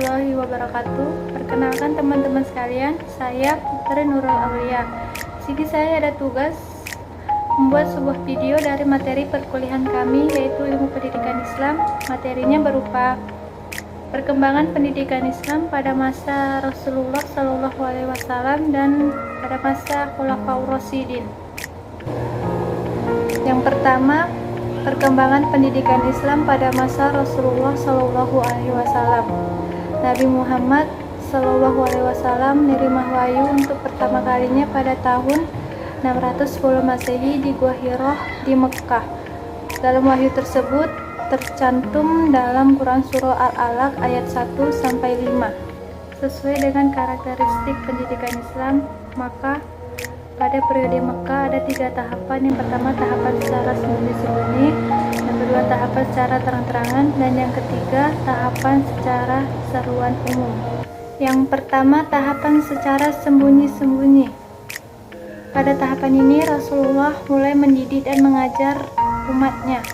warahmatullahi wabarakatuh. Perkenalkan teman-teman sekalian, saya Putri Nurul Aulia. Di sini saya ada tugas membuat sebuah video dari materi perkuliahan kami, yaitu ilmu pendidikan Islam. Materinya berupa perkembangan pendidikan Islam pada masa Rasulullah SAW dan pada masa Khulafaur Rasyidin. Yang pertama, perkembangan pendidikan Islam pada masa Rasulullah SAW. Nabi Muhammad SAW menerima wahyu untuk pertama kalinya pada tahun 610 Masehi di Gua Hiro di Mekkah. Dalam wahyu tersebut tercantum dalam Quran Surah Al-Alaq ayat 1-5. Sesuai dengan karakteristik pendidikan Islam, maka pada periode Mekkah ada 3 tahapan. Yang pertama, tahapan secara sembunyi-sembunyi, yang kedua tahapan secara terang-terangan, dan yang ketiga tahapan secara seruan umum. Yang pertama, tahapan secara sembunyi-sembunyi. Pada tahapan ini Rasulullah mulai mendidik dan mengajar umatnya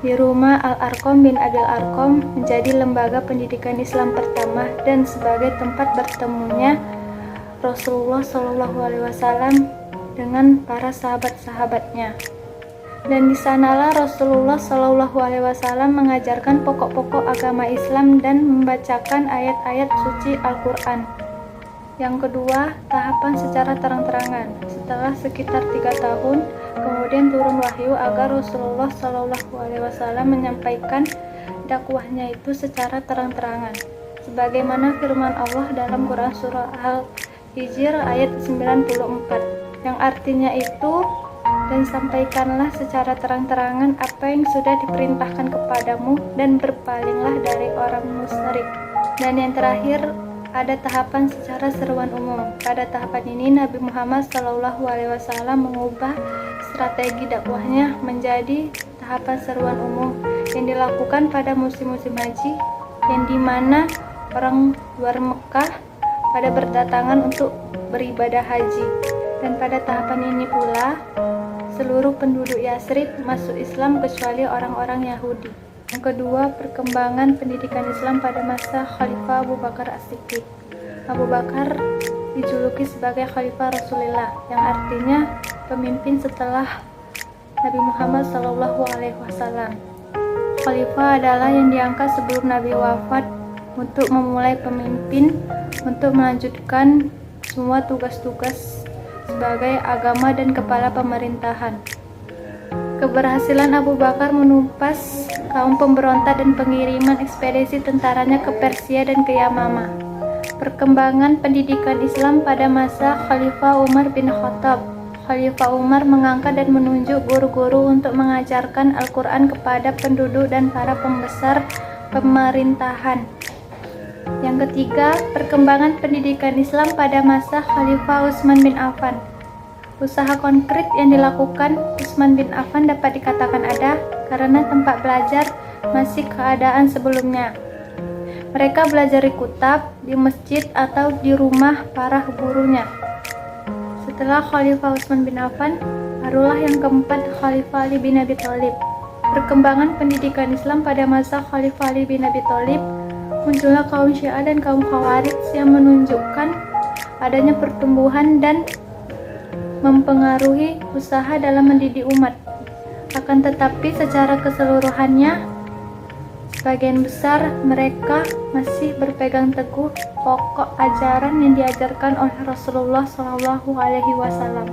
di rumah Al-Arqam bin Abil Arqam, menjadi lembaga pendidikan Islam pertama dan sebagai tempat bertemunya Rasulullah SAW dengan para sahabat-sahabatnya. Dan di sanalah Rasulullah SAW mengajarkan pokok-pokok agama Islam dan membacakan ayat-ayat suci Al-Quran. Yang kedua, tahapan secara terang-terangan. Setelah sekitar 3 tahun, kemudian turun wahyu agar Rasulullah SAW menyampaikan dakwahnya itu secara terang-terangan. Sebagaimana firman Allah dalam Quran Surah Al-Hijr ayat 94, yang artinya itu, dan sampaikanlah secara terang-terangan apa yang sudah diperintahkan kepadamu dan berpalinglah dari orang musyrik. Dan yang terakhir, ada tahapan secara seruan umum. Pada tahapan ini Nabi Muhammad SAW mengubah strategi dakwahnya menjadi tahapan seruan umum yang dilakukan pada musim-musim haji, yang dimana orang luar Mekah pada berdatangan untuk beribadah haji. Dan pada tahapan ini pula seluruh penduduk Yathrib masuk Islam kecuali orang-orang Yahudi. Yang kedua, perkembangan pendidikan Islam pada masa Khalifah Abu Bakar As-Siddiq. Abu Bakar dijuluki sebagai Khalifah Rasulullah, yang artinya pemimpin setelah Nabi Muhammad SAW. Khalifah adalah yang diangkat sebelum Nabi wafat untuk memulai pemimpin, untuk melanjutkan semua tugas-tugas sebagai agama dan kepala pemerintahan. Keberhasilan Abu Bakar menumpas kaum pemberontak dan pengiriman ekspedisi tentaranya ke Persia dan ke Yamama. Perkembangan pendidikan Islam pada masa Khalifah Umar bin Khattab. Khalifah Umar mengangkat dan menunjuk guru-guru untuk mengajarkan Al-Quran kepada penduduk dan para pembesar pemerintahan. Yang ketiga, perkembangan pendidikan Islam pada masa Khalifah Utsman bin Affan. Usaha konkret yang dilakukan Utsman bin Affan dapat dikatakan ada karena tempat belajar masih keadaan sebelumnya. Mereka belajar di kutab, di masjid, atau di rumah para gurunya. Setelah Khalifah Utsman bin Affan, barulah yang keempat, Khalifah Ali bin Abi Thalib. Perkembangan pendidikan Islam pada masa Khalifah Ali bin Abi Thalib, muncullah kaum Syiah dan kaum Khawarij yang menunjukkan adanya pertumbuhan dan mempengaruhi usaha dalam mendidik umat. Akan tetapi secara keseluruhannya, sebagian besar mereka masih berpegang teguh pokok ajaran yang diajarkan oleh Rasulullah SAW.